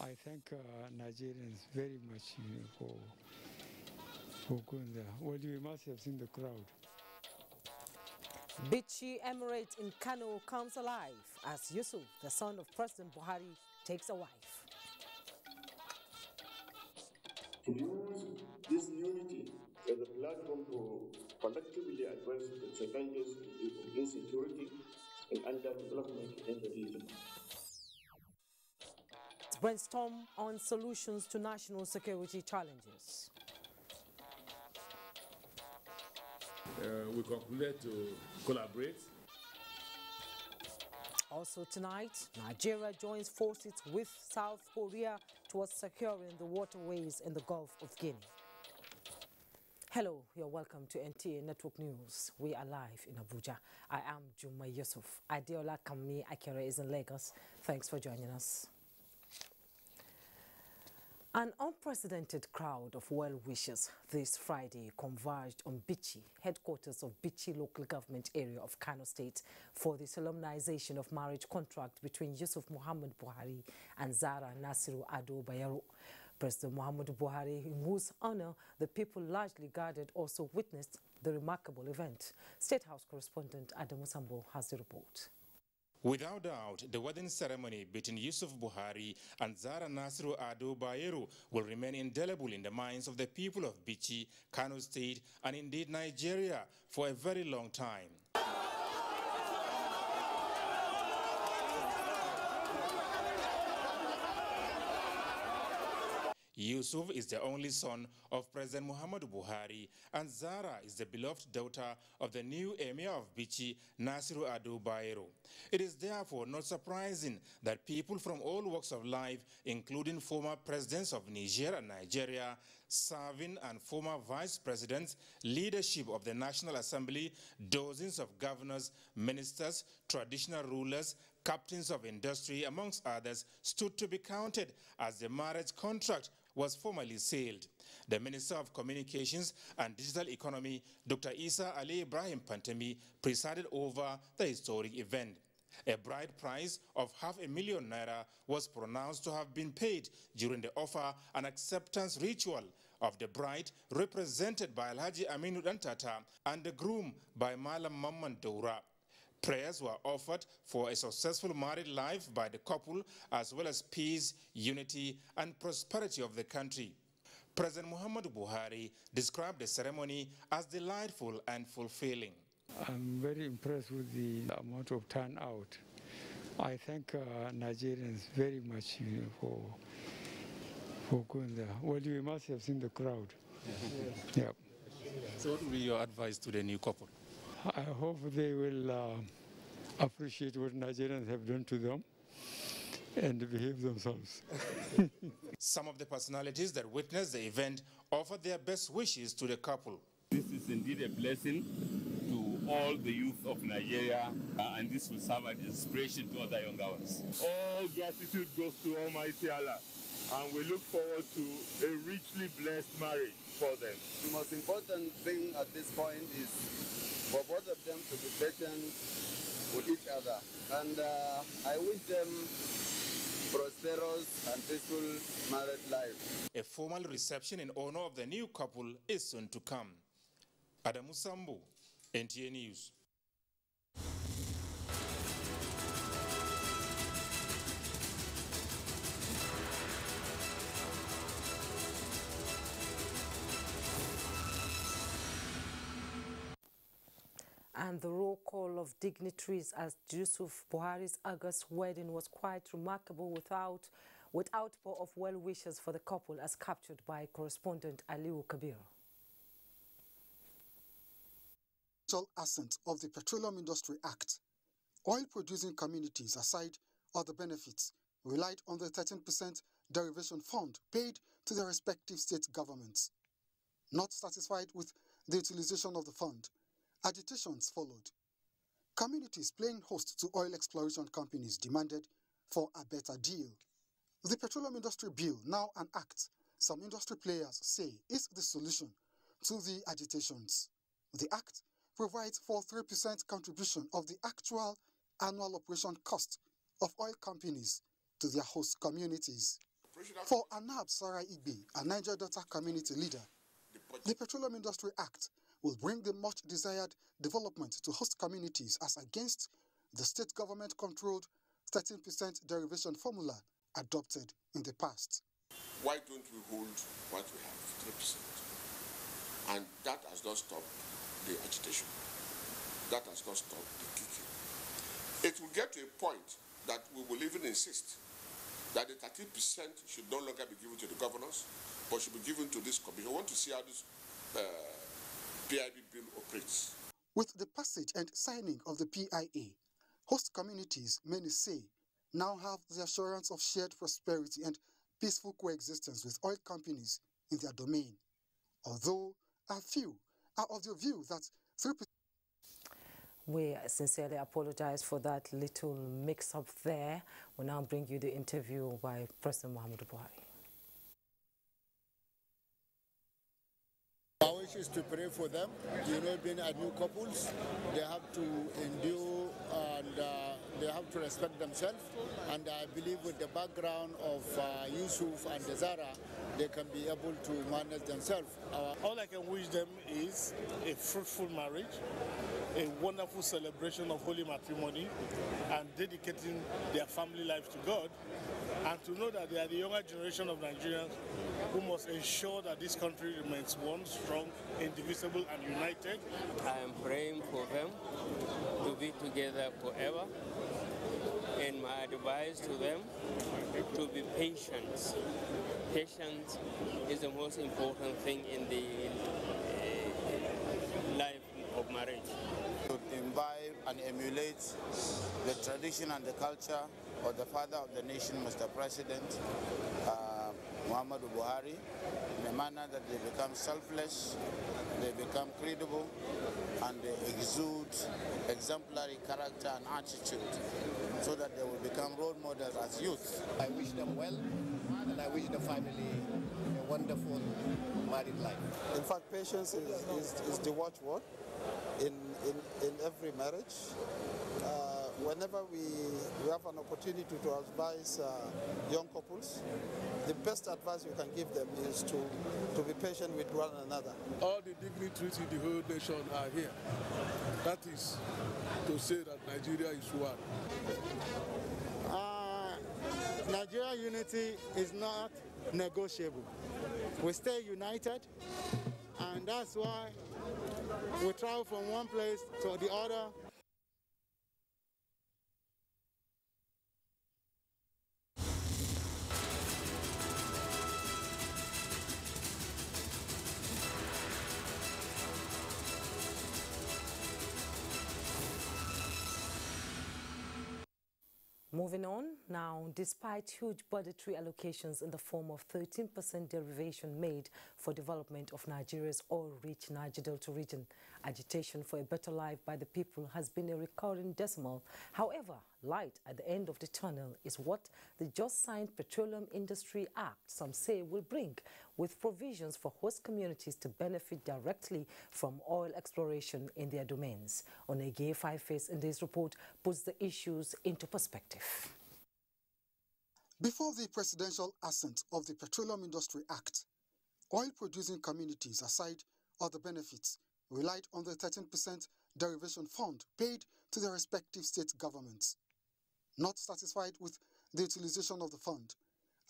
I thank Nigerians very much for going there. Well, you must have seen the crowd. Bichi Emirate in Kano comes alive as Yusuf, the son of President Buhari, takes a wife. To use this unity as a platform to collectively address the challenges of insecurity and underdevelopment in the region. Brainstorm on solutions to national security challenges. We concluded to collaborate. Also tonight, Nigeria joins forces with South Korea towards securing the waterways in the Gulf of Guinea. Hello, you're welcome to NTA Network News. We are live in Abuja. I am Juma Yusuf. Adeola Kammi Akere is in Lagos. Thanks for joining us. An unprecedented crowd of well-wishers this Friday converged on Bichi, headquarters of Bichi local government area of Kano State, for the solemnization of marriage contract between Yusuf Muhammad Buhari and Zara Nasiru Ado Bayero. President Muhammad Buhari, in whose honor the people largely gathered, also witnessed the remarkable event. State House correspondent Adamu Sambo has the report. Without doubt, the wedding ceremony between Yusuf Buhari and Zara Nasiru Ado Bayero will remain indelible in the minds of the people of Bichi, Kano State, and indeed Nigeria for a very long time. Yusuf is the only son of President Muhammadu Buhari, and Zara is the beloved daughter of the new Emir of Bichi, Nasiru Ado Bayero. It is therefore not surprising that people from all walks of life, including former presidents of Niger and Nigeria, serving and former vice presidents, leadership of the National Assembly, dozens of governors, ministers, traditional rulers, captains of industry, amongst others, stood to be counted as the marriage contract was formally sealed. The Minister of Communications and Digital Economy, Dr. Isa Ali Ibrahim Pantemi, presided over the historic event. A bride price of ₦500,000 naira was pronounced to have been paid during the offer and acceptance ritual of the bride, represented by Alhaji Aminu Dantata, and the groom by Malam Mamman Doura. Prayers were offered for a successful married life by the couple, as well as peace, unity, and prosperity of the country. President Muhammadu Buhari described the ceremony as delightful and fulfilling. I'm very impressed with the amount of turnout. I thank Nigerians very much for going there. Well, you must have seen the crowd. Yes. Yep. So what will be your advice to the new couple? I hope they will appreciate what Nigerians have done to them and behave themselves. Some of the personalities that witnessed the event offered their best wishes to the couple. This is indeed a blessing to all the youth of Nigeria, and this will serve as inspiration to other younger ones. All gratitude goes to Almighty Allah, and we look forward to a richly blessed marriage for them. The most important thing at this point is for both of them to be patient with each other. And I wish them prosperous and peaceful married life. A formal reception in honor of the new couple is soon to come. Adamu Sambo, NTA News. And the roll call of dignitaries at Yusuf Buhari's August wedding was quite remarkable, with outpour of well-wishers for the couple, as captured by correspondent Aliu Kabir. Assent of the Petroleum Industry Act, oil-producing communities, aside other benefits, relied on the 13% derivation fund paid to their respective state governments. Not satisfied with the utilization of the fund, agitations followed. Communities playing host to oil exploration companies demanded for a better deal. The Petroleum Industry Bill, now an act, some industry players say is the solution to the agitations. The act provides for 3% contribution of the actual annual operation cost of oil companies to their host communities. For Anab Sarah Igbe, a Niger Delta community leader, the Petroleum Industry Act will bring the much-desired development to host communities as against the state government-controlled 13% derivation formula adopted in the past. Why don't we hold what we have, 3%? And that has not stopped the agitation. That has not stopped the kicking. It will get to a point that we will even insist that the 13% should no longer be given to the governors, but should be given to this commission. I want to see how this PIB bill operates. With the passage and signing of the PIA, host communities, many say, now have the assurance of shared prosperity and peaceful coexistence with oil companies in their domain. Although a few are of the view that 3%. We sincerely apologize for that little mix-up there. We'll now bring you the interview by President Muhammadu Buhari. Our wish is to pray for them. You know, being a new couples, they have to endure and they have to respect themselves. And I believe with the background of Yusuf and Zara, they can be able to manage themselves. All I can wish them is a fruitful marriage, a wonderful celebration of holy matrimony, and dedicating their family life to God, and to know that they are the younger generation of Nigerians who must ensure that this country remains one, strong, indivisible, and united. I am praying for them to be together forever, and my advice to them to be patient. Patience is the most important thing in the life of marriage. To imbibe and emulate the tradition and the culture of the father of the nation, Mr. President Muhammadu Buhari, in a manner that they become selfless, they become credible, and they exude exemplary character and attitude, so that they will become role models as youth. I wish them well, and I wish the family a wonderful married life. In fact, patience is the watchword in every marriage. Whenever we have an opportunity to advise young couples, the best advice you can give them is to be patient with one another. All the dignitaries in the whole nation are here. That is to say that Nigeria is one. Nigeria unity is not negotiable. We stay united, and that's why we travel from one place to the other. Moving on now, despite huge budgetary allocations in the form of 13% derivation made for development of Nigeria's oil-rich Niger Delta region, agitation for a better life by the people has been a recurring decimal. However, light at the end of the tunnel is what the just-signed Petroleum Industry Act, some say, will bring, with provisions for host communities to benefit directly from oil exploration in their domains. Onege Five-Face in this report puts the issues into perspective. Before the presidential assent of the Petroleum Industry Act, oil-producing communities, aside other benefits, relied on the 13% derivation fund paid to their respective state governments. Not satisfied with the utilization of the fund,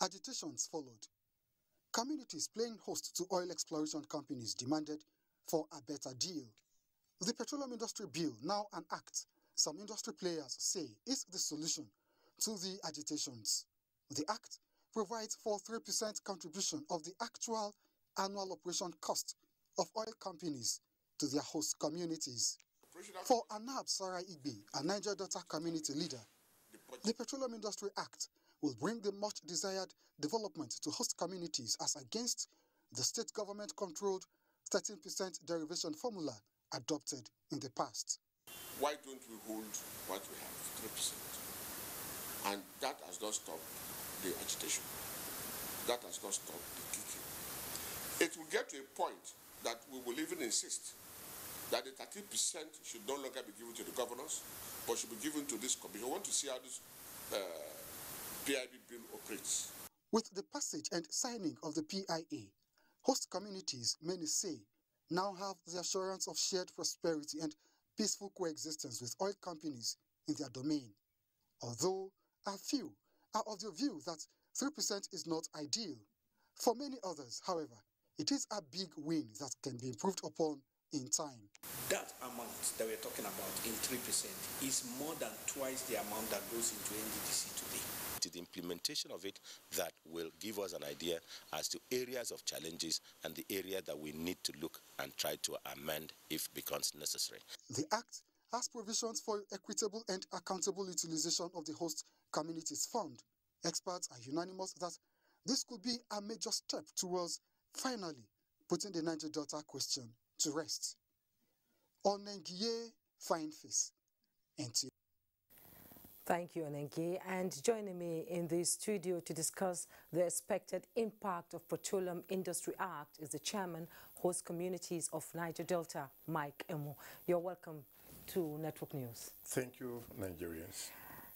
agitations followed. Communities playing host to oil exploration companies demanded for a better deal. The Petroleum Industry Bill, now an act, some industry players say is the solution to the agitations. The act provides for 3% contribution of the actual annual operation cost of oil companies to their host communities. For Anab Sarah Igbe, a Niger Delta community leader, the Petroleum Industry Act will bring the much-desired development to host communities as against the state government-controlled 13% derivation formula adopted in the past. Why don't we hold what we have, 3%? And that has not stopped the agitation. That has not stopped the kicking. It will get to a point that we will even insist that the 13% should no longer be given to the governors, but should be given to this commission. I want to see how this PIB bill operates. With the passage and signing of the PIA, host communities, many say, now have the assurance of shared prosperity and peaceful coexistence with oil companies in their domain. Although a few are of the view that 3% is not ideal. For many others, however, it is a big win that can be improved upon in time. That amount that we're talking about in 3% is more than twice the amount that goes into NDDC today. It is the implementation of it that will give us an idea as to areas of challenges and the area that we need to look and try to amend if becomes necessary. The Act has provisions for equitable and accountable utilization of the host communities fund. Experts are unanimous that this could be a major step towards finally putting the Niger Delta question to rest. Onengie Fine Face, NTA. Thank you, Onengie. And joining me in the studio to discuss the expected impact of Petroleum Industry Act is the Chairman, Host Communities of Niger Delta, Mike Emo. You're welcome to Network News. Thank you, Nigerians.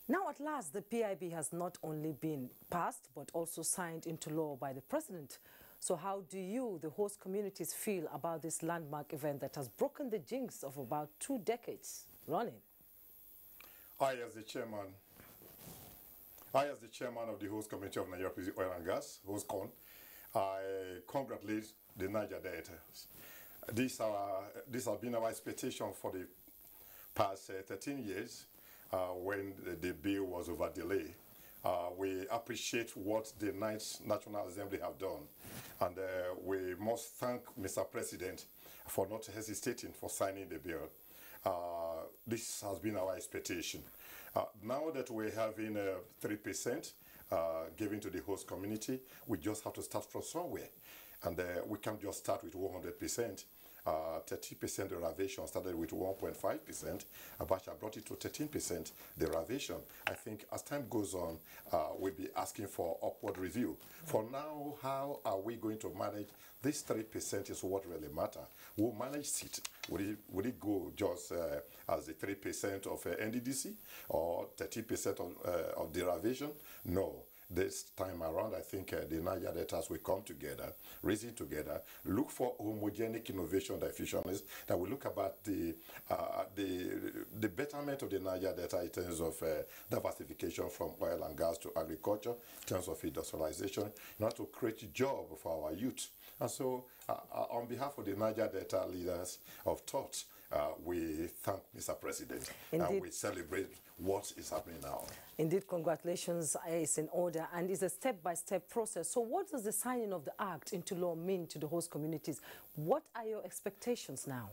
Now, at last, the PIB has not only been passed, but also signed into law by the President. So how do you, the host communities, feel about this landmark event that has broken the jinx of about 2 decades running? I, as the chairman of the host committee of Nigeria Oil and Gas, HOSCON, I congratulate the Niger Deltas. This has been our expectation for the past 13 years when the bill was over delay. We appreciate what the National Assembly have done, and we must thank Mr. President for not hesitating for signing the bill. This has been our expectation. Now that we're having 3% given to the host community, we just have to start from somewhere. And we can't just start with 100%. 30% derivation started with 1.5%. Abuja brought it to 13% derivation. I think as time goes on, we'll be asking for upward review. For now, how are we going to manage this 3% is what really matters. We'll manage it. Would it go just as the 3% of NDDC or 30% of derivation? No. This time around, I think the Niger Deltas will come together, reason together, look for homogenic innovation diffusionists that will look about the betterment of the Niger Delta in terms of diversification from oil and gas to agriculture, in terms of industrialization, in order to create a job for our youth. And so, on behalf of the Niger Delta leaders of thought, we thank Mr. President. Indeed. And we celebrate what is happening now. Indeed, congratulations is in order and is a step-by-step process. So what does the signing of the Act into law mean to the host communities? What are your expectations now?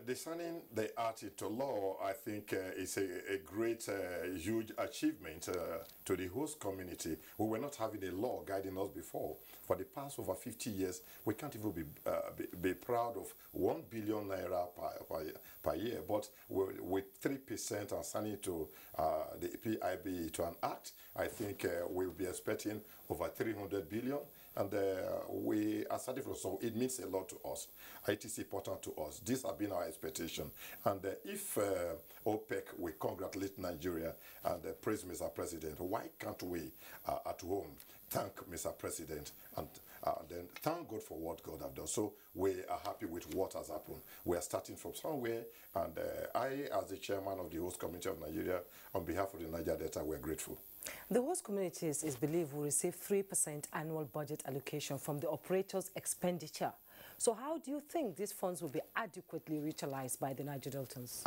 The signing the Act into law, I think, is a great, huge achievement to the host community. We were not having a law guiding us before. For the past over 50 years, we can't even be proud of 1 billion naira per year. But with 3% and signing to the PIB to an act, I think we'll be expecting over 300 billion. And we are starting from, so it means a lot to us. It is important to us. This has been our expectation. And if OPEC will congratulate Nigeria and praise Mr. President, why can't we at home thank Mr. President and then thank God for what God has done? So we are happy with what has happened. We are starting from somewhere, and I, as the chairman of the host committee of Nigeria, on behalf of the Niger Delta, we're grateful. The host communities is believed will receive 3% annual budget allocation from the operator's expenditure. So how do you think these funds will be adequately utilized by the Niger Deltans?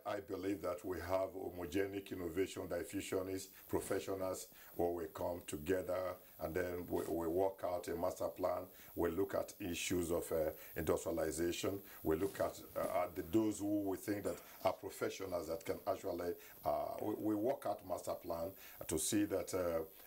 I believe that we have homogenic innovation diffusionists, professionals, where we come together and then we work out a master plan. We look at issues of industrialization. We look at those who we think that are professionals that can actually, we work out master plan to see that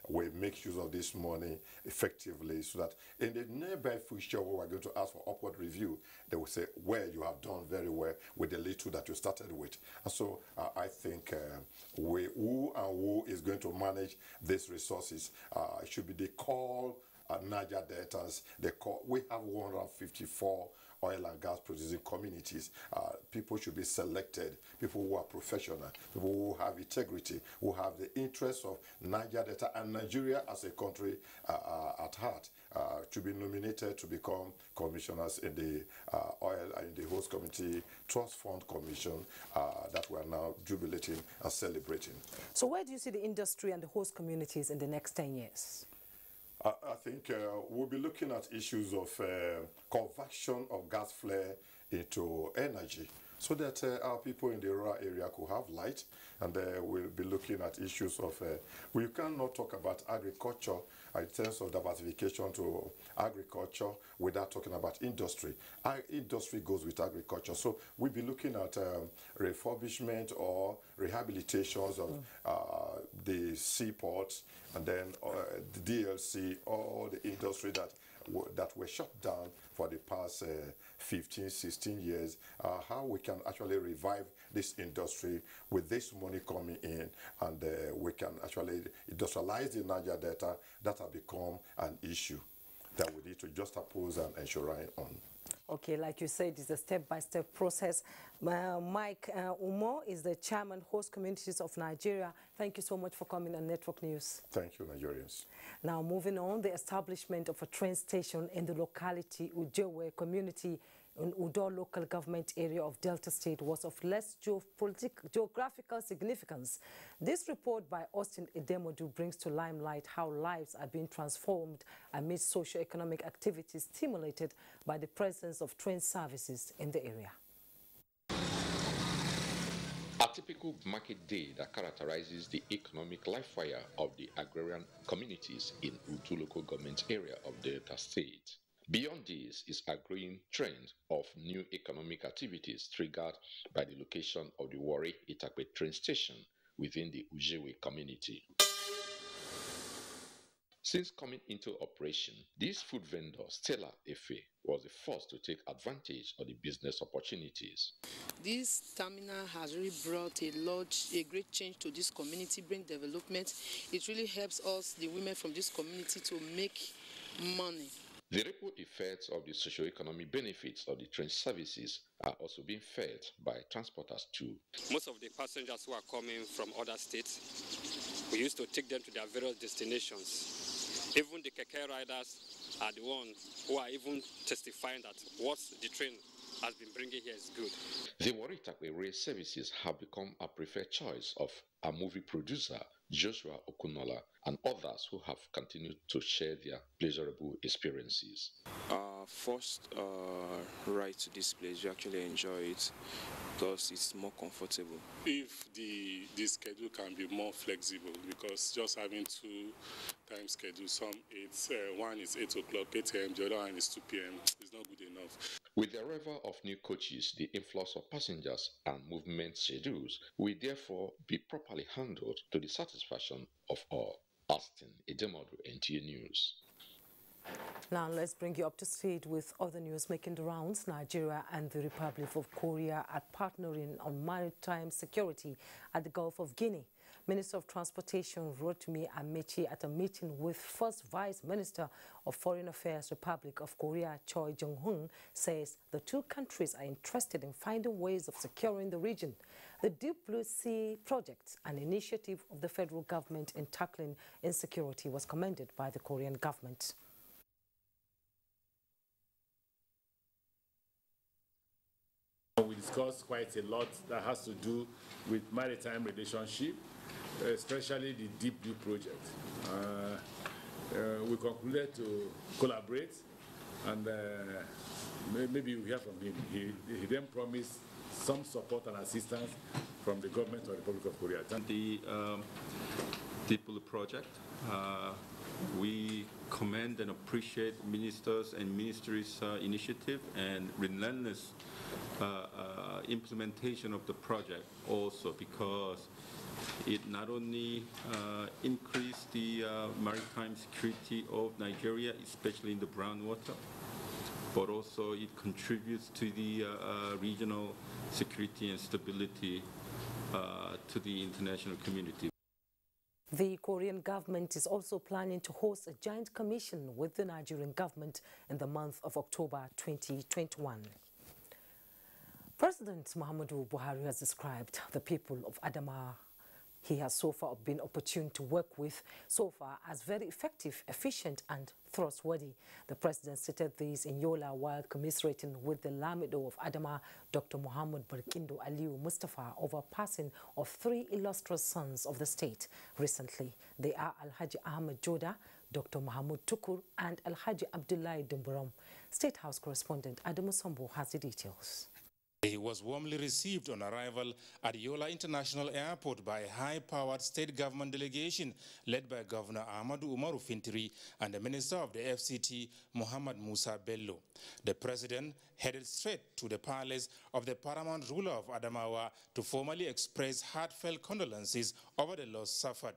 we make use of this money effectively, so that in the nearby future, when we're going to ask for upward review, they will say, well, you have done very well with the little that you started with. And so I think who is going to manage these resources should be the call Niger deltas. We have 154 oil and gas producing communities. People should be selected, people who are professional, people who have integrity, who have the interests of Niger Delta and Nigeria as a country at heart, to be nominated to become commissioners in the Oil and the Host Community Trust Fund Commission that we are now jubilating and celebrating. So where do you see the industry and the host communities in the next 10 years? I think we'll be looking at issues of conversion of gas flare into energy, so that our people in the rural area could have light, and we'll be looking at issues of, we cannot talk about agriculture in terms of diversification to agriculture without talking about industry. Industry goes with agriculture, so we'll be looking at refurbishment or rehabilitations of the seaports, and then the DLC, all the industry that were shut down for the past 15, 16 years, how we can actually revive this industry with this money coming in, and we can actually industrialize the Niger Delta. That has become an issue that we need to just oppose and ensure on. Okay, like you said, it's a step-by-step process. Mike Umo is the chairman, Host Communities of Nigeria. Thank you so much for coming on Network News. Thank you, Nigerians. Now, moving on, the establishment of a train station in the locality Ujewe community in Udo local government area of Delta State was of less geographical significance. This report by Austin Edemodu brings to limelight how lives are being transformed amidst socio-economic activities stimulated by the presence of train services in the area. A typical market day that characterizes the economic life wire of the agrarian communities in Udo local government area of Delta State. Beyond this is a growing trend of new economic activities triggered by the location of the Warri Itakpe train station within the Ujewe community. Since coming into operation, this food vendor, Stella Efe, was the first to take advantage of the business opportunities. This terminal has really brought a great change to this community, bring development. It really helps us, the women from this community, to make money. The ripple effects of the socio-economic benefits of the train services are also being felt by transporters too. Most of the passengers who are coming from other states, we used to take them to their various destinations. Even the keke riders are the ones who are even testifying that what the train has been bringing here is good. The Warri Itakpe rail services have become a preferred choice of a movie producer, Joshua Okunola, and others who have continued to share their pleasurable experiences. First ride to this place, you actually enjoy it because it's more comfortable. If the schedule can be more flexible, because just having 2 time schedules, one is 8 o'clock, 8 a.m., the other one is 2 p.m., is not good enough. With the arrival of new coaches, the influx of passengers and movement schedules will therefore be properly handled to the satisfaction of all. Austin Edemodu, NTA News. Now let's bring you up to speed with other news making the rounds. Nigeria and the Republic of Korea are partnering on maritime security at the Gulf of Guinea. Minister of Transportation Rotimi Amechi, at a meeting with First Vice Minister of Foreign Affairs Republic of Korea Choi Jong-hun, says the two countries are interested in finding ways of securing the region. The Deep Blue Sea project, an initiative of the federal government in tackling insecurity, was commended by the Korean government. We discussed quite a lot that has to do with maritime relationship, especially the Deep Blue project. We concluded to collaborate, and maybe we'll hear from him. He then promised some support and assistance from the government of the Republic of Korea. The Deep Blue project, we commend and appreciate ministers and ministries' initiative and relentless implementation of the project also, because it not only increased the maritime security of Nigeria, especially in the brown water, but also it contributes to the regional security and stability to the international community. The Korean government is also planning to host a joint commission with the Nigerian government in the month of October 2021. President Muhammadu Buhari has described the people of Adamawa he has so far been opportune to work with so far as very effective, efficient and trustworthy. The president stated this in Yola while commiserating with the Lamido of Adamawa, Dr. Muhammad Barkindo Aliyu Mustafa, over passing of 3 illustrious sons of the state. Recently, they are Alhaji Ahmed Joda, Dr. Mahmoud Tukur and Alhaji Abdullahi Dumburam. State House correspondent Adamu Sambo has the details. He was warmly received on arrival at Yola International Airport by a high-powered state government delegation led by Governor Ahmadu Umaru Fintiri and the Minister of the FCT, Muhammad Musa Bello. The president headed straight to the palace of the paramount ruler of Adamawa to formally express heartfelt condolences over the loss suffered.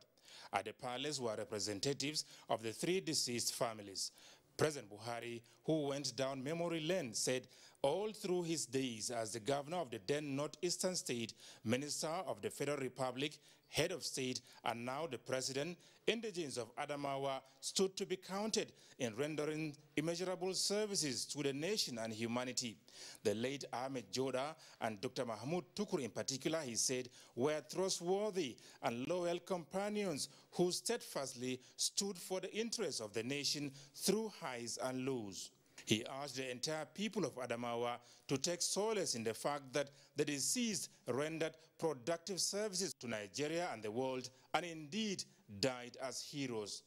At the palace were representatives of the 3 deceased families. President Buhari, who went down memory lane, said all through his days as the governor of the then northeastern state, minister of the Federal Republic, head of state, and now the president, indigenes of Adamawa stood to be counted in rendering immeasurable services to the nation and humanity. The late Ahmed Joda and Dr. Mahmoud Tukur in particular, he said, were trustworthy and loyal companions who steadfastly stood for the interests of the nation through highs and lows. He urged the entire people of Adamawa to take solace in the fact that the deceased rendered productive services to Nigeria and the world and indeed died as heroes.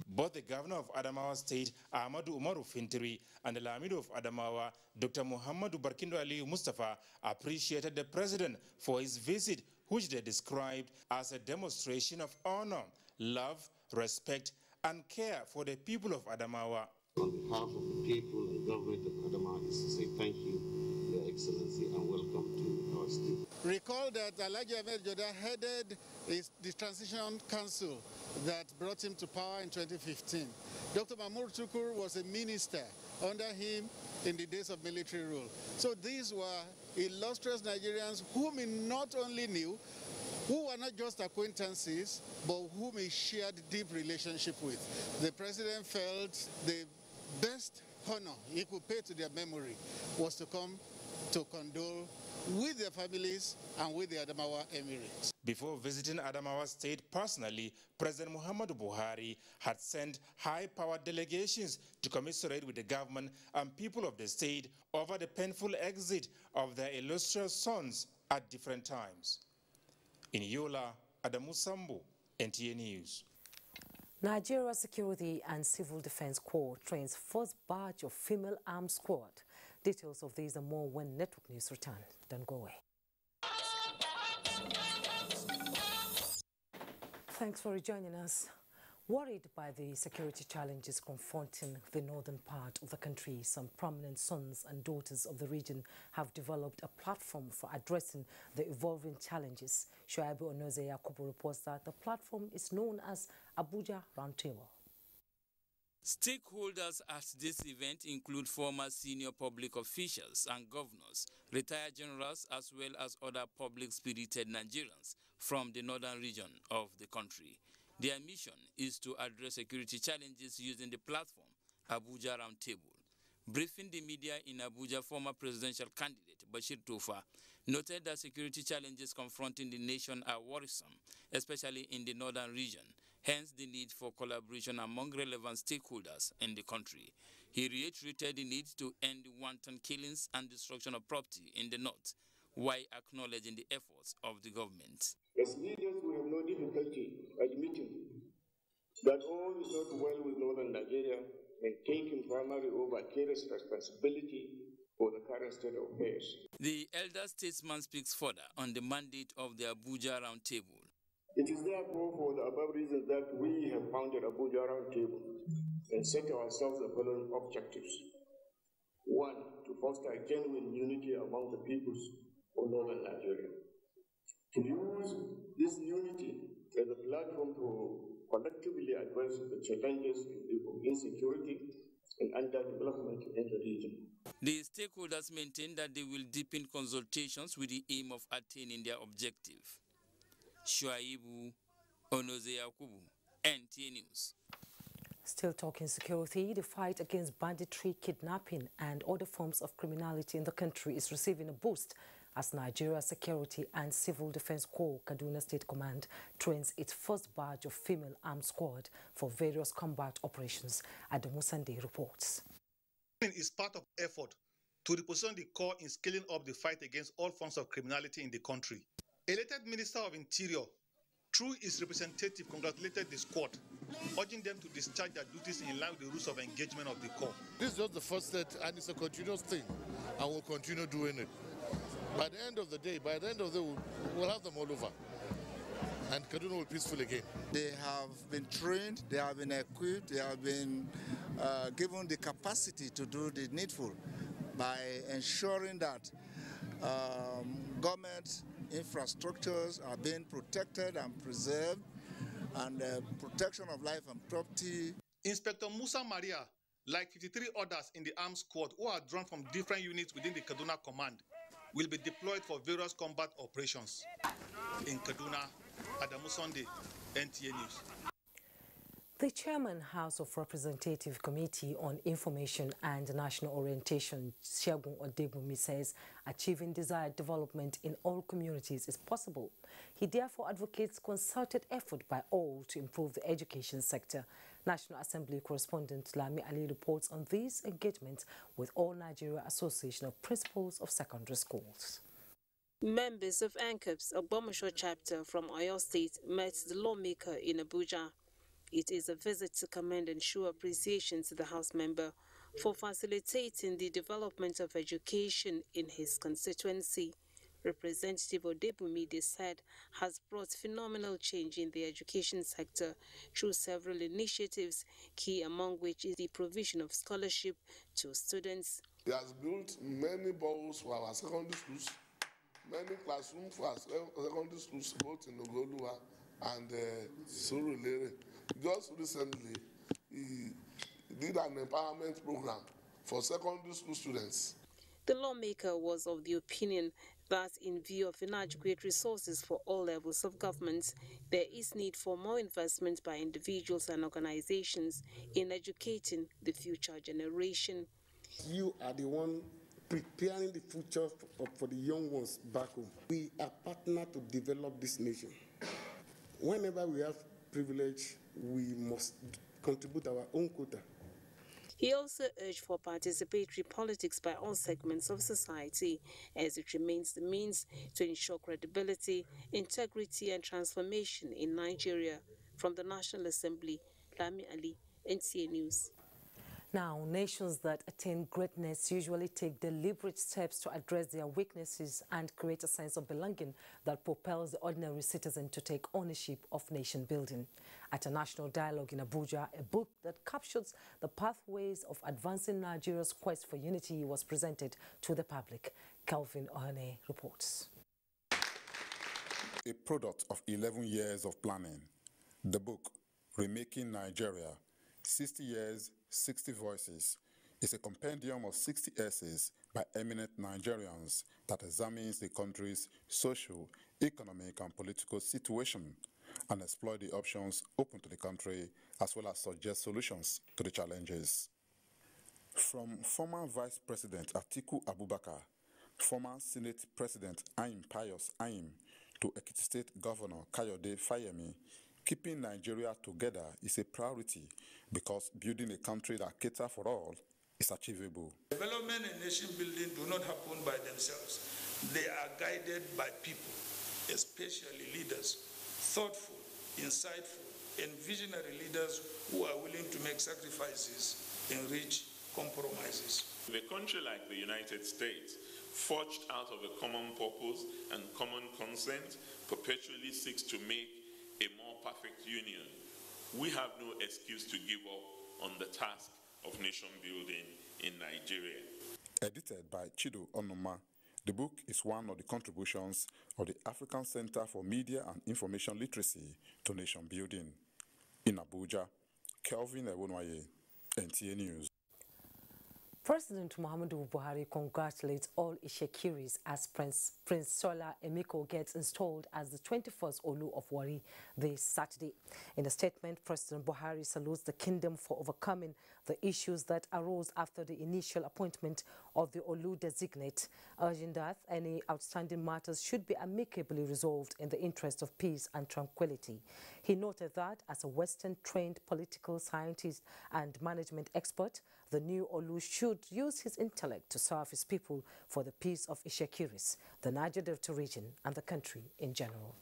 Both the governor of Adamawa State, Ahmadu Umaru Fintiri, and the Lamido of Adamawa, Dr. Muhammadu Barkindo Aliyu Mustafa, appreciated the president for his visit, which they described as a demonstration of honor, love, respect, and care for the people of Adamawa. On behalf of the people and government of Adamawa is to say thank you, Your Excellency, and welcome to our state. Recall that Alhaji Ahmed Joda headed the Transition Council that brought him to power in 2015. Dr. Mahmoud Tukur was a minister under him in the days of military rule. So these were illustrious Nigerians whom he not only knew, who were not just acquaintances, but whom he shared deep relationship with. The president felt the best honor he could pay to their memory was to come to condole with their families and with the Adamawa Emirates. Before visiting Adamawa State personally, President Muhammadu Buhari had sent high-powered delegations to commiserate with the government and people of the state over the painful exit of their illustrious sons at different times. In Yola, Adamu Sambo, NTA News. Nigeria Security and Civil Defense Corps trains first batch of female armed squad. Details of these and more when Network News return. Don't go away. Thanks for joining us. Worried by the security challenges confronting the northern part of the country, some prominent sons and daughters of the region have developed a platform for addressing the evolving challenges. Shoaibu Onoze Yakubu reports that the platform is known as Abuja Roundtable. Stakeholders at this event include former senior public officials and governors, retired generals, as well as other public-spirited Nigerians from the northern region of the country. Their mission is to address security challenges using the platform Abuja Roundtable. Briefing the media in Abuja, former presidential candidate Bashir Tofa noted that security challenges confronting the nation are worrisome, especially in the northern region, hence the need for collaboration among relevant stakeholders in the country. He reiterated the need to end wanton killings and destruction of property in the north, while acknowledging the efforts of the government. As leaders, we have no difficulty admitting that all is not well with northern Nigeria and taking primary or vicarious responsibility for the current state of affairs. The elder statesman speaks further on the mandate of the Abuja Roundtable. It is therefore for the above reasons that we have founded Abuja Roundtable and set ourselves the following objectives. 1, to foster genuine unity among the peoples of northern Nigeria. To use this unity as a platform to collectively address the challenges of insecurity, and underdevelopment in the region. The stakeholders maintain that they will deepen consultations with the aim of attaining their objective. Shuaibu Onoze Yakubu, NTA News. Still talking security, the fight against banditry, kidnapping and other forms of criminality in the country is receiving a boost as Nigeria Security and Civil Defense Corps Kaduna State Command trains its first batch of female armed squad for various combat operations. Adamu Sunday reports. Is part of effort to reposition the Corps in scaling up the fight against all forms of criminality in the country. Elected Minister of Interior, through his representative, congratulated the squad, urging them to discharge their duties in line with the rules of engagement of the Corps. This is just the first step, and it's a continuous thing, and we'll continue doing it. By the end of the day, we'll have them all over, and Kaduna will be peaceful again. They have been trained, they have been equipped, they have been given the capacity to do the needful by ensuring that government infrastructures are being protected and preserved, and protection of life and property. Inspector Musa Maria, like 53 others in the armed squad who are drawn from different units within the Kaduna Command, will be deployed for various combat operations. In Kaduna, Adamu Sunday, NTA News. The Chairman, House of Representative Committee on Information and National Orientation, Segun Odebumi, says achieving desired development in all communities is possible. He therefore advocates concerted effort by all to improve the education sector. National Assembly correspondent Lami Ali reports on these engagements with All Nigeria Association of Principals of Secondary Schools. Members of ANCAP's Ogbomoso chapter from Oyo State met the lawmaker in Abuja. It is a visit to commend and show appreciation to the House member for facilitating the development of education in his constituency. Representative Odebumi, they said, has brought phenomenal change in the education sector through several initiatives, key among which is the provision of scholarship to students. He has built many boreholes for our secondary schools, many classrooms for our secondary schools, both in Ogoluwa and Surulere. Just recently, he did an empowerment program for secondary school students. The lawmaker was of the opinion that in view of inadequate resources for all levels of government, there is need for more investment by individuals and organizations in educating the future generation. You are the one preparing the future for the young ones back home. We are partner to develop this nation. Whenever we have privilege, we must contribute our own quota. He also urged for participatory politics by all segments of society, as it remains the means to ensure credibility, integrity, and transformation in Nigeria. From the National Assembly, Lami Ali, NTA News. Now, nations that attain greatness usually take deliberate steps to address their weaknesses and create a sense of belonging that propels the ordinary citizen to take ownership of nation building. At a national dialogue in Abuja, a book that captures the pathways of advancing Nigeria's quest for unity was presented to the public. Calvin Ohane reports. A product of 11 years of planning, the book, Remaking Nigeria, 60 Years, 60 Voices, is a compendium of 60 essays by eminent Nigerians that examines the country's social, economic, and political situation and explore the options open to the country, as well as suggest solutions to the challenges. From former Vice President Atiku Abubakar, former Senate President Ayim Pius Ayim, to Ekiti State Governor Kayode Fayemi, keeping Nigeria together is a priority because building a country that caters for all is achievable. Development and nation building do not happen by themselves. They are guided by people, especially leaders, thoughtful, insightful, and visionary leaders who are willing to make sacrifices and reach compromises. A country like the United States, forged out of a common purpose and common consent, perpetually seeks to make a more perfect union. We have no excuse to give up on the task of nation building in Nigeria. Edited by Chido Onoma, the book is one of the contributions of the African Center for Media and Information Literacy to nation building. In Abuja, Kelvin Ewonwaye, NTA News. President Muhammadu Buhari congratulates all Ishekiris as Prince Sola Emiko gets installed as the 21st Olu of Warri this Saturday. In a statement, President Buhari salutes the kingdom for overcoming the issues that arose after the initial appointment of the Olu designate, urging that any outstanding matters should be amicably resolved in the interest of peace and tranquility. He noted that as a Western-trained political scientist and management expert, the new Olu should use his intellect to serve his people for the peace of Ishekiris, the Niger Delta region, and the country in general.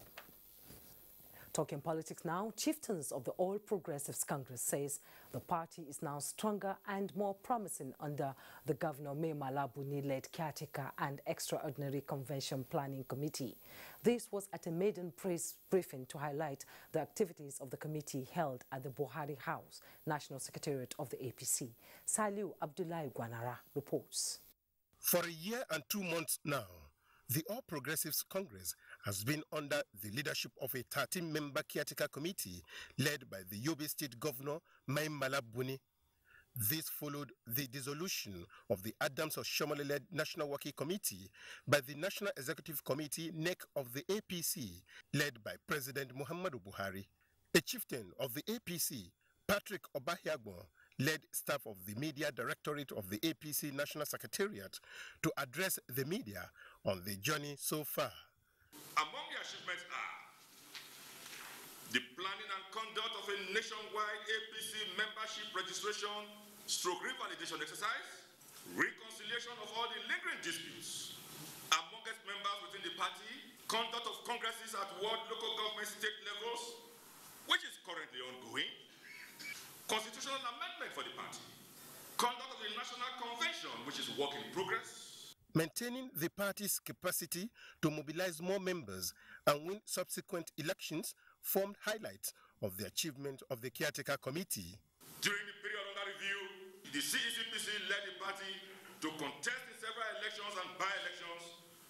Talking politics now, chieftains of the All Progressives Congress says the party is now stronger and more promising under the Governor Mai Mala Buni-led caretaker and extraordinary convention planning committee. This was at a maiden press briefing to highlight the activities of the committee held at the Buhari House, National Secretariat of the APC. Saliu Abdullahi Gwanara reports. For a year and 2 months now, the All Progressives Congress has been under the leadership of a 13-member caretaker committee led by the Yobe State Governor Mai Mala Buni. This followed the dissolution of the Adams Oshomole-led National Working Committee by the National Executive Committee NEC of the APC, led by President Muhammadu Buhari. A chieftain of the APC, Patrick Obahiagbon, led staff of the Media Directorate of the APC National Secretariat to address the media on the journey so far. Among the achievements are the planning and conduct of a nationwide APC membership registration / revalidation exercise, reconciliation of all the lingering disputes amongst members within the party, conduct of congresses at ward, local government, state levels, which is currently ongoing, constitutional amendment for the party, conduct of the national convention, which is work in progress. Maintaining the party's capacity to mobilize more members and win subsequent elections formed highlights of the achievement of the caretaker committee. During the period under review, the CECPC led the party to contest in several elections and by-elections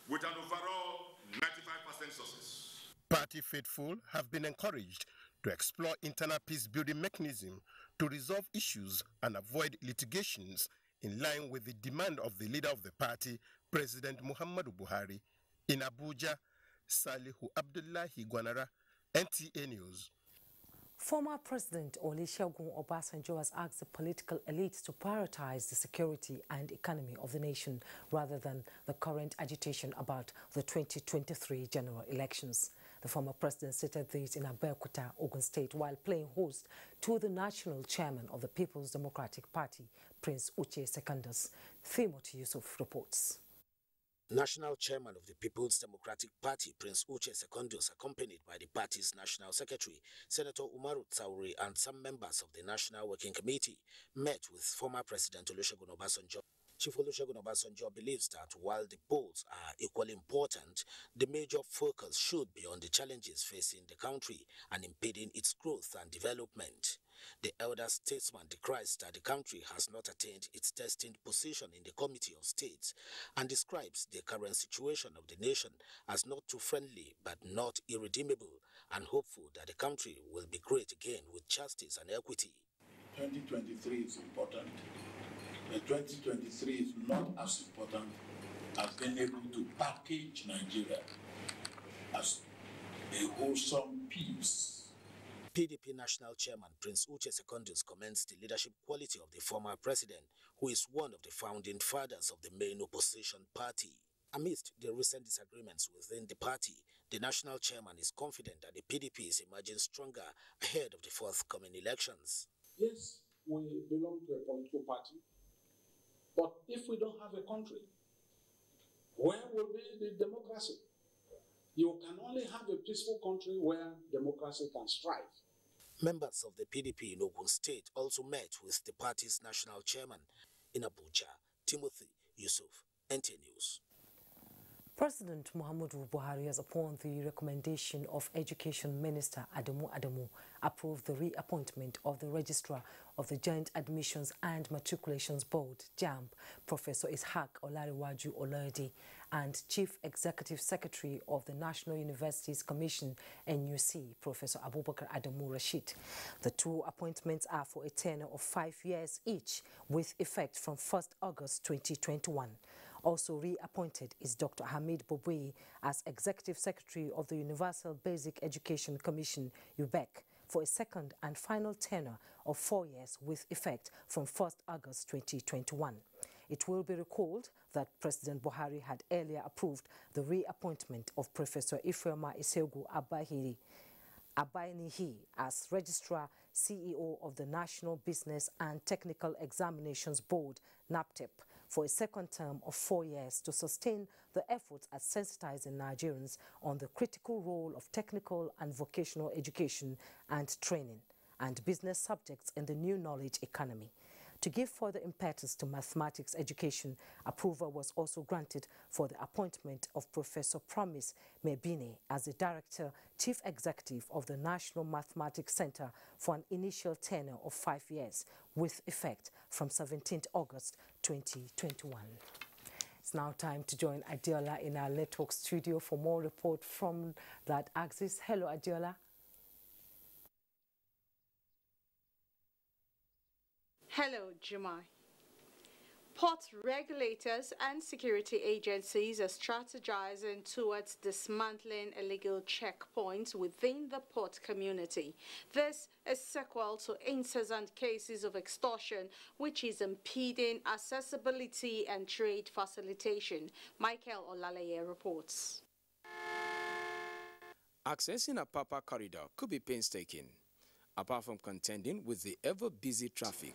with an overall 95% success. Party faithful have been encouraged to explore internal peace-building mechanism to resolve issues and avoid litigations in line with the demand of the leader of the party, President Muhammadu Buhari. In Abuja, Salihu Abdullahi Gwanara, NTA News. Former President Olusegun Obasanjo has asked the political elites to prioritize the security and economy of the nation rather than the current agitation about the 2023 general elections. The former president stated this in Abuja, Ogun State, while playing host to the national chairman of the People's Democratic Party, Prince Uche Secondus. Timothy Yusuf reports. National Chairman of the People's Democratic Party, Prince Uche Secondus, accompanied by the party's National Secretary, Senator Umaru Tsauri, and some members of the National Working Committee, met with former President Olusegun Obasanjo. Chief Olusegun Obasanjo believes that while the polls are equally important, the major focus should be on the challenges facing the country and impeding its growth and development. The elder statesman decries that the country has not attained its destined position in the Committee of States and describes the current situation of the nation as not too friendly but not irredeemable, and hopeful that the country will be great again with justice and equity. 2023 is important. The 2023 is not as important as being able to package Nigeria as a wholesome peace. PDP National Chairman Prince Uche Secondus commends the leadership quality of the former president, who is one of the founding fathers of the main opposition party. Amidst the recent disagreements within the party, the national chairman is confident that the PDP is emerging stronger ahead of the forthcoming elections. Yes, we belong to a political party, but if we don't have a country, where will be the democracy? You can only have a peaceful country where democracy can strive. Members of the PDP in Ogun State also met with the party's national chairman in Abuja. Timothy Yusuf, NTA News. President Muhammadu Buhari has, upon the recommendation of Education Minister Adamu, approved the reappointment of the Registrar of the Joint Admissions and Matriculations Board, JAMB, Professor Ishaq Olariwaju Olodi, and Chief Executive Secretary of the National Universities Commission, NUC, Professor Abubakar Adamu Rashid. The two appointments are for a tenure of 5 years each, with effect from 1st August 2021. Also reappointed is Dr. Hamid Bobui as Executive Secretary of the Universal Basic Education Commission, UBEC, for a second and final tenure of 4 years with effect from 1st August 2021. It will be recalled that President Buhari had earlier approved the reappointment of Professor Ifeoma Isegu Abainihi as Registrar CEO of the National Business and Technical Examinations Board, NAPTEP, for a second term of 4 years to sustain the efforts at sensitizing Nigerians on the critical role of technical and vocational education and training and business subjects in the new knowledge economy. To give further impetus to mathematics education, approval was also granted for the appointment of Professor Promise Mebine as the Director, Chief Executive of the National Mathematics Center for an initial tenure of 5 years, with effect from 17th August 2021. It's now time to join Adiola in our network studio for more report from that axis. Hello, Adiola. Hello, Jumai. Port regulators and security agencies are strategizing towards dismantling illegal checkpoints within the port community. This is sequel to incessant cases of extortion, which is impeding accessibility and trade facilitation. Michael Olaleye reports. Accessing a Apapa corridor could be painstaking. Apart from contending with the ever-busy traffic,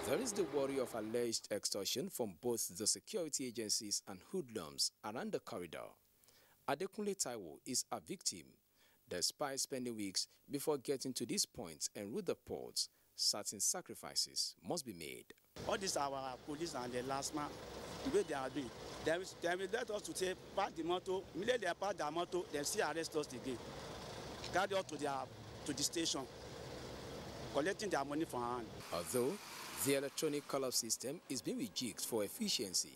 there is the worry of alleged extortion from both the security agencies and hoodlums around the corridor. Adekunle Taiwo is a victim. Despite spending weeks before getting to this point en route the ports, certain sacrifices must be made. All these our police and the last man, the way they are doing, they will let us to say, park the motor, immediately they park their motor, they still arrest us again. Carry us to the station, collecting their money from hand. Although the electronic call-off system is being rejigged for efficiency,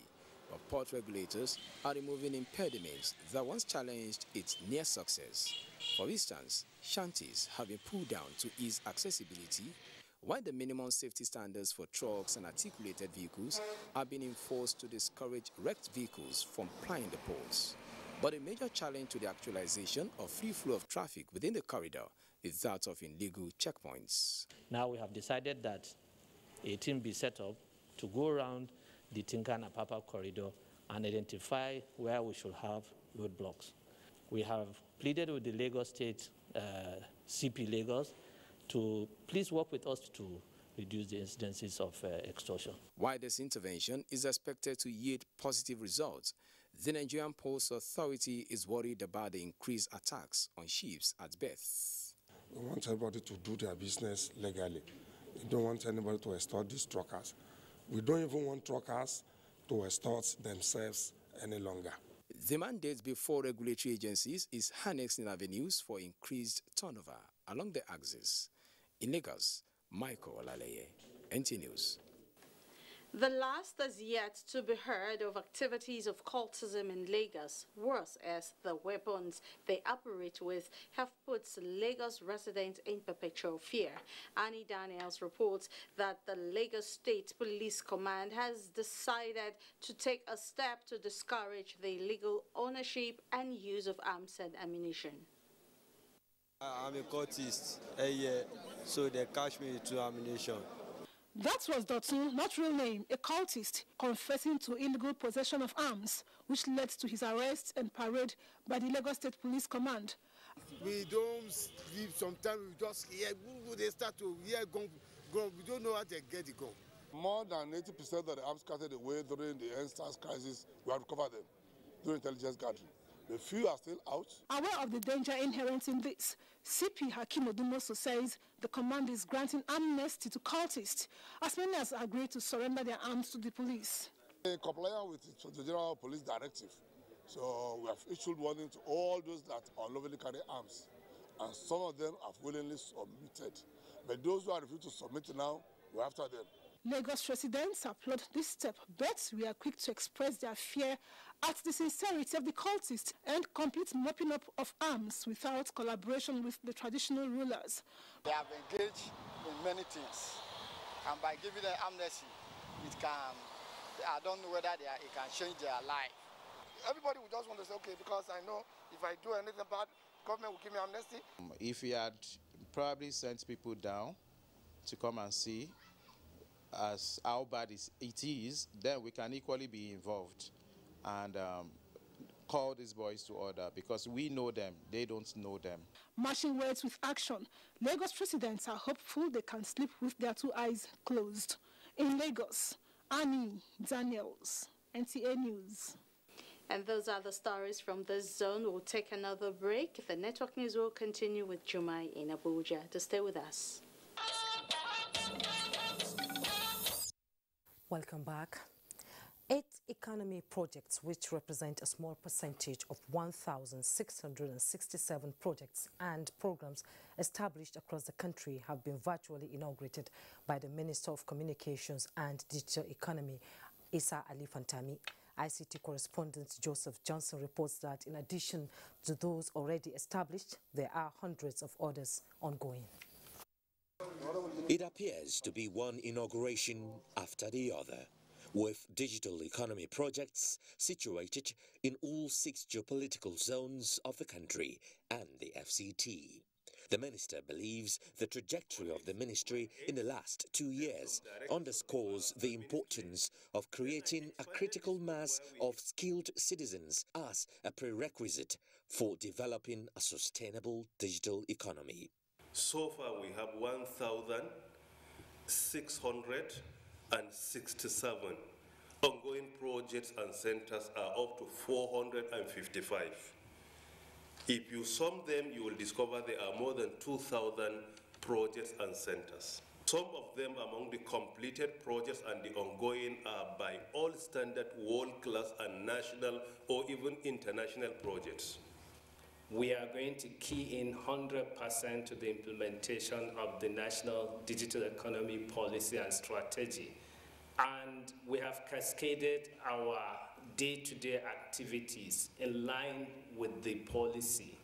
but port regulators are removing impediments that once challenged its near success. For instance, shanties have been pulled down to ease accessibility, while the minimum safety standards for trucks and articulated vehicles are being enforced to discourage wrecked vehicles from plying the ports. But a major challenge to the actualization of free flow of traffic within the corridor is that of illegal checkpoints. Now we have decided that a team be set up to go around the Tinkan-Apapa corridor and identify where we should have roadblocks. We have pleaded with the Lagos State CP Lagos to please work with us to reduce the incidences of extortion. While this intervention is expected to yield positive results, the Nigerian Ports Authority is worried about the increased attacks on ships at berths. We want everybody to do their business legally. We don't want anybody to extort these truckers. We don't even want truckers to extort themselves any longer. The mandate before regulatory agencies is harnessing avenues for increased turnover along the axis. In Lagos, Michael Olaleye, NTA News. The last as yet to be heard of activities of cultism in Lagos, worse as the weapons they operate with have put Lagos residents in perpetual fear. Annie Daniels reports that the Lagos State Police Command has decided to take a step to discourage the illegal ownership and use of arms and ammunition. I'm a cultist, so they catch me to ammunition. That was Dotun, not real name, a cultist, confessing to illegal possession of arms, which led to his arrest and parade by the Lagos State Police Command. We don't sleep, sometimes we just hear, they start to hear gun, we don't know how they get the gun. More than 80% of the arms carted away during the EndSARS crisis, we have recovered them during intelligence gathering. The few are still out. Aware of the danger inherent in this, CP Hakim Odumoso says the command is granting amnesty to cultists, as many as agree to surrender their arms to the police. In compliance with the General Police Directive, so we have issued warning to all those that unlawfully carry arms, and some of them have willingly submitted. But those who are refused to submit now, we're after them. Lagos residents applaud this step, but we are quick to express their fear at the sincerity of the cultists and complete mopping up of arms without collaboration with the traditional rulers. They have engaged in many things, and by giving them amnesty, it can, I don't know whether it can change their life. Everybody will just want to say, okay, because I know if I do anything bad, government will give me amnesty. If he had probably sent people down to come and see as how bad it is, then we can equally be involved and call these boys to order, because we know them, they don't know them. Matching words with action, Lagos residents are hopeful they can sleep with their two eyes closed. In Lagos, Annie Daniels, NTA News. And those are the stories from this zone. We'll take another break. The network news will continue with Jumai in Abuja. To stay with us. Welcome back. 8 economy projects, which represent a small percentage of 1,667 projects and programs established across the country, have been virtually inaugurated by the Minister of Communications and Digital Economy, Isa Ali Fantami. ICT correspondent Joseph Johnson reports that in addition to those already established, there are hundreds of others ongoing. It appears to be one inauguration after the other, with digital economy projects situated in all 6 geopolitical zones of the country and the FCT. The minister believes the trajectory of the ministry in the last 2 years underscores the importance of creating a critical mass of skilled citizens as a prerequisite for developing a sustainable digital economy. So far, we have 1,667 ongoing projects and centers are up to 455. If you sum them, you will discover there are more than 2,000 projects and centers. Some of them among the completed projects and the ongoing are by all standard world-class and national or even international projects. We are going to key in 100% to the implementation of the National Digital Economy Policy and Strategy. And we have cascaded our day-to-day activities in line with the policy.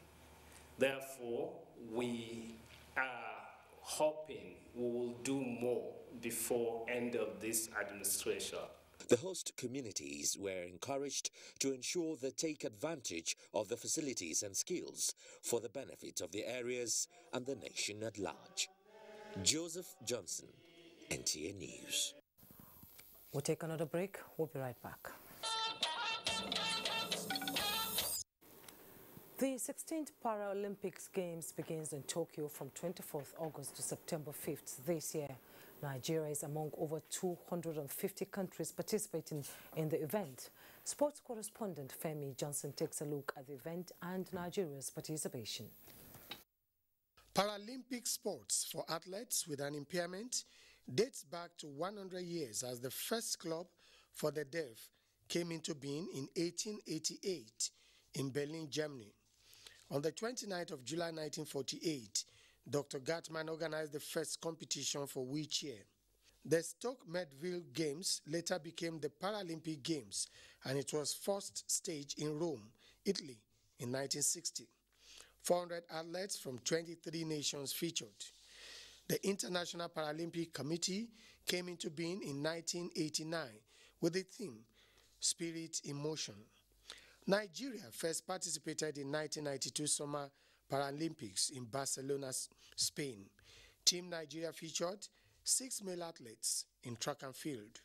Therefore, we are hoping we will do more before end of this administration. The host communities were encouraged to ensure they take advantage of the facilities and skills for the benefit of the areas and the nation at large. Joseph Johnson, NTA News. We'll take another break. We'll be right back. The 16th Paralympics Games begins in Tokyo from 24th August to September 5th this year. Nigeria is among over 250 countries participating in the event. Sports correspondent Femi Johnson takes a look at the event and Nigeria's participation. Paralympic sports for athletes with an impairment dates back to 100 years as the first club for the deaf came into being in 1888 in Berlin, Germany. On the 29th of July 1948, Dr. Gartman organized the first competition for wheelchair. The Stoke Medville Games later became the Paralympic Games, and it was first staged in Rome, Italy in 1960. 400 athletes from 23 nations featured. The International Paralympic Committee came into being in 1989 with the theme, Spirit in Motion. Nigeria first participated in 1992 Summer Paralympics in Barcelona, Spain. Team Nigeria featured 6 male athletes in track and field.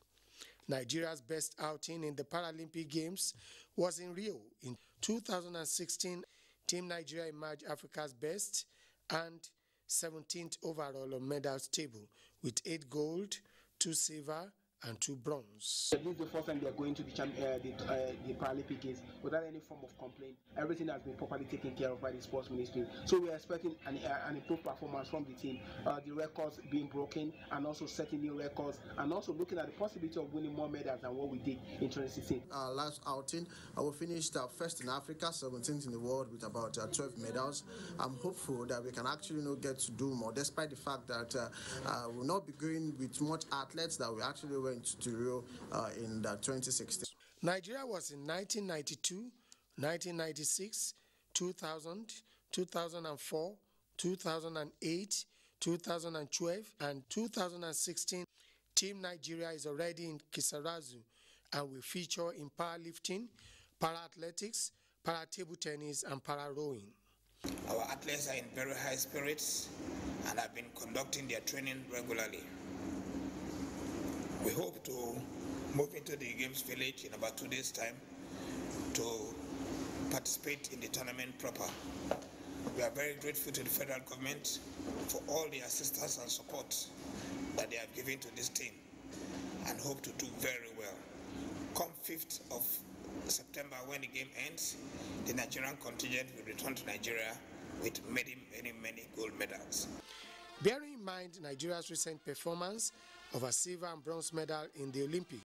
Nigeria's best outing in the Paralympic Games was in Rio. In 2016, Team Nigeria emerged Africa's best and 17th overall on medals table with 8 gold, 2 silver and 2 bronze. This is the first time they are going to the Paralympic Games without any form of complaint. Everything has been properly taken care of by the Sports Ministry. So we are expecting an improved performance from the team. The records being broken and also setting new records and also looking at the possibility of winning more medals than what we did in 2016. Our last outing, we finished first in Africa, 17th in the world with about 12 medals. I'm hopeful that we can actually get to do more, despite the fact that we'll not be going with much athletes that we actually went to Rio in 2016. Nigeria was in 1992, 1996, 2000, 2004, 2008, 2012, and 2016. Team Nigeria is already in Kisarazu and will feature in powerlifting, para-athletics, para-table tennis, and para-rowing. Our athletes are in very high spirits and have been conducting their training regularly. We hope to move into the Games Village in about 2 days' time to participate in the tournament proper. We are very grateful to the federal government for all the assistance and support that they have given to this team and hope to do very well. Come 5th of September, when the game ends, the Nigerian contingent will return to Nigeria with many gold medals. Bearing in mind Nigeria's recent performance of a silver and bronze medal in the Olympics,